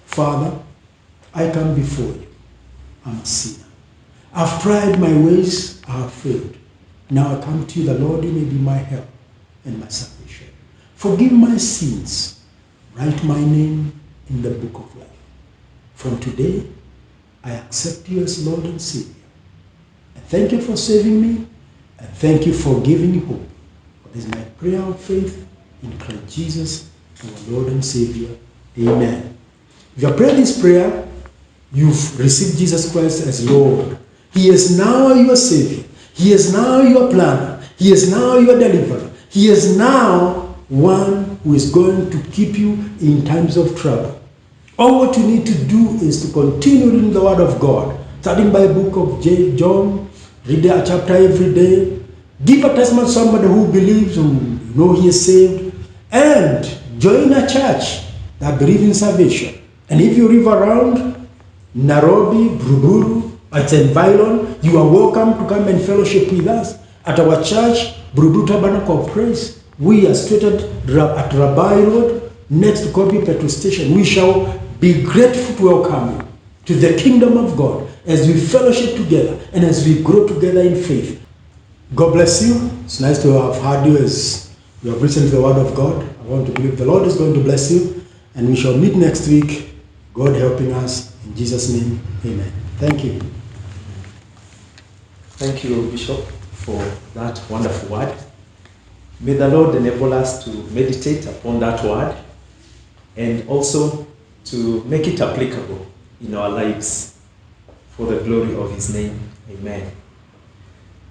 Father, I come before you. I'm a sinner. I've tried my ways, I have failed. Now I come to you, the Lord, you may be my help and my salvation. Forgive my sins. Write my name in the book of life. From today, I accept you as Lord and Savior. And thank you for saving me, and thank you for giving me hope. This is my prayer of faith in Christ Jesus, our Lord and Savior. Amen. If you have prayed this prayer, you've received Jesus Christ as Lord. He is now your Savior. He is now your planner. He is now your deliverer. He is now one who is going to keep you in times of trouble. All what you need to do is to continue reading the Word of God. Starting by the book of John, read a chapter every day. Give a testimony to somebody who believes, who know he is saved. And join a church that believes in salvation. And if you live around Nairobi, Buruburu, at Environ, you are welcome to come and fellowship with us at our church, Buruburu Tabernacle of Praise. We are situated at Rabai Road, next to Kobe Petrol Station. We shall be grateful to welcome you to the kingdom of God as we fellowship together and as we grow together in faith. God bless you. It's nice to have had you as you have listened to the Word of God. I want to believe the Lord is going to bless you, and we shall meet next week, God helping us. In Jesus' name, amen. Thank you. Thank you, Bishop, for that wonderful word. May the Lord enable us to meditate upon that word and also to make it applicable in our lives for the glory of His name. Amen.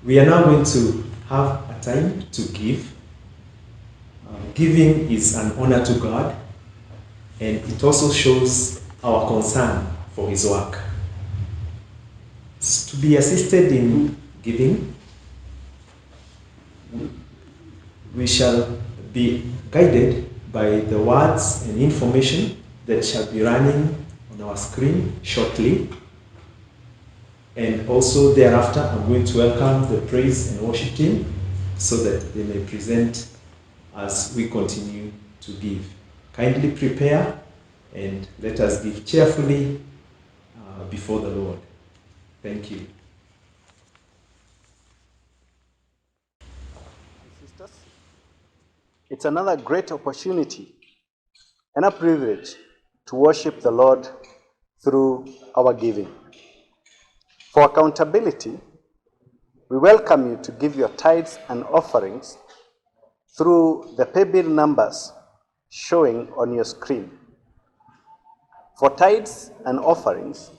We are now going to have a time to give. Giving is an honor to God, and it also shows our concern for His work. To be assisted in giving, we shall be guided by the words and information that shall be running on our screen shortly. And also thereafter, I'm going to welcome the praise and worship team so that they may present as we continue to give. Kindly prepare and let us give cheerfully before the Lord. Thank you. Sisters, it's another great opportunity and a privilege to worship the Lord through our giving. For accountability, we welcome you to give your tithes and offerings through the paybill numbers showing on your screen. For tithes and offerings,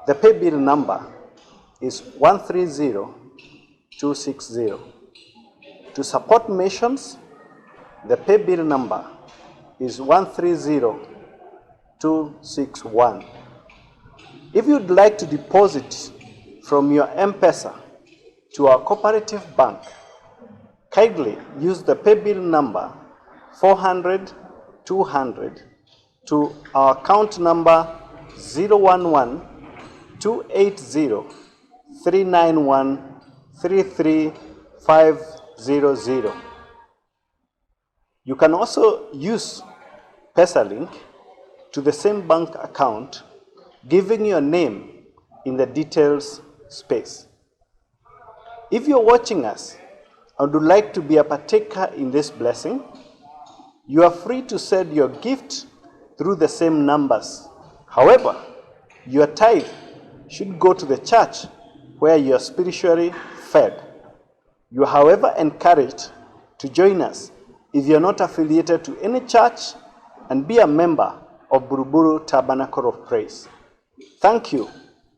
the paybill number is 130260. To support missions, the paybill number is 130261. If you'd like to deposit from your M-Pesa to our cooperative bank, kindly use the paybill number 400 200 to our account number 011 280 391 33500. You can also use PesaLink to the same bank account, giving your name in the details space. If you're watching us and would like to be a partaker in this blessing, you are free to send your gift through the same numbers. However, your tithe should go to the church where you are spiritually fed. You are, however, encouraged to join us if you are not affiliated to any church and be a member of Buruburu Tabernacle of Praise. Thank you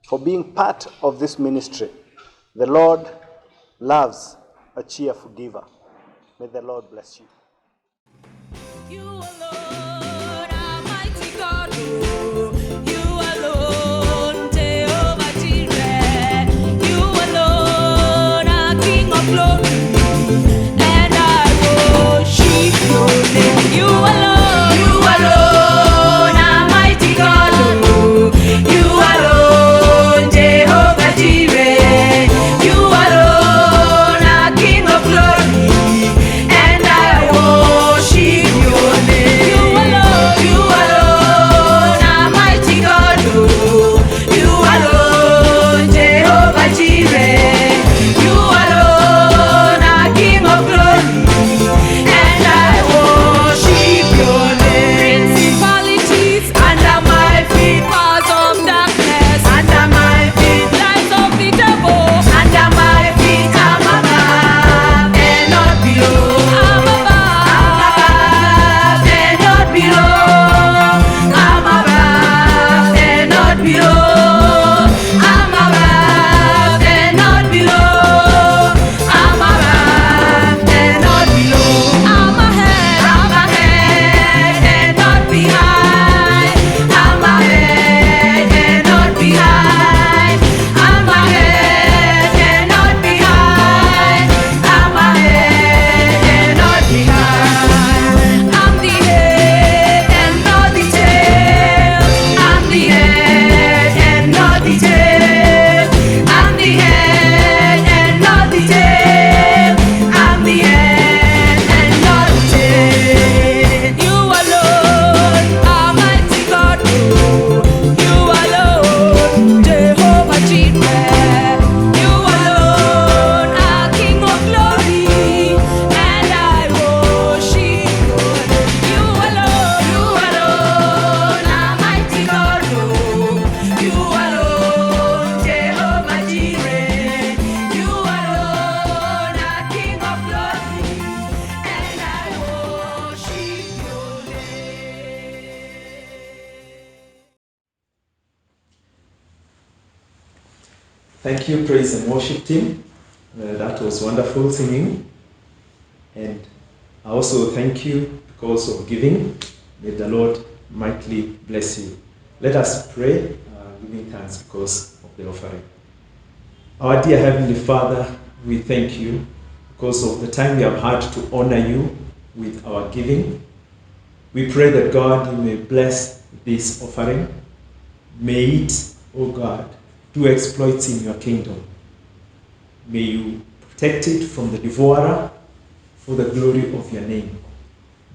for being part of this ministry. The Lord loves a cheerful giver. May the Lord bless you. You alone, Almighty God. You alone, Jehovah Jireh. You alone, our King of glory. And I worship your name. You alone, Almighty God. You alone, Jehovah Jireh. You alone, our King of glory. And I worship your name. You alone, Almighty God. You alone, Jehovah Jireh. You alone, our King of glory. And I worship your name. Principalities under my feet, powers of darkness under my feet, lies of the devil under my feet. I'm above and not below. I'm above and not below. I'm above and not below. I'm above and not below. I'm above and not below. I'm ahead and not behind. I'm ahead and not behind. I'm ahead and not behind. I'm ahead and not behind. I'm the head and not the tail. I'm the head and not the tail. I'm the head and not the tail. I'm the head and not the tail. You alone, Almighty God. You alone, Jehovah Jireh. You alone, our King of glory. And I worship you alone, Almighty God. You alone, Jehovah Jireh. You alone, our King of glory. And I worship your name. Thank you, praise and worship team. That was wonderful singing. And I also thank you because of giving. May the Lord mightily bless you. Let us pray, giving thanks because of the offering. Our dear Heavenly Father, we thank you because of the time we have had to honor you with our giving. We pray that God, you may bless this offering. May it, oh God, do exploits in your kingdom. May you protect it from the devourer for the glory of your name.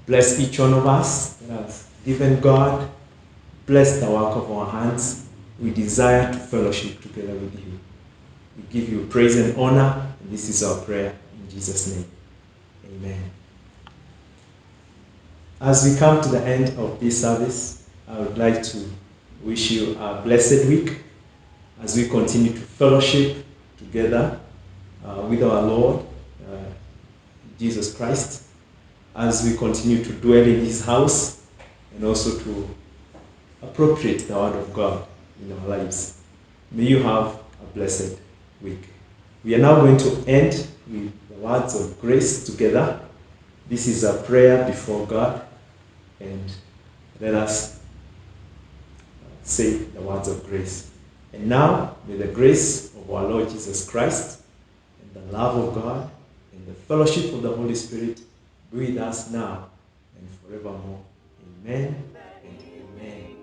Bless each one of us that has given, God. Bless the work of our hands. We desire to fellowship together with you. We give you praise and honor, and this is our prayer in Jesus' name. Amen. As we come to the end of this service, I would like to wish you a blessed week as we continue to fellowship together with our Lord Jesus Christ, as we continue to dwell in his house and also to appropriate the word of God in our lives. May you have a blessed week. We are now going to end with the words of grace together. This is a prayer before God, and let us say the words of grace. And now, may the grace of our Lord Jesus Christ and the love of God, and the fellowship of the Holy Spirit be with us now and forevermore. Amen and amen.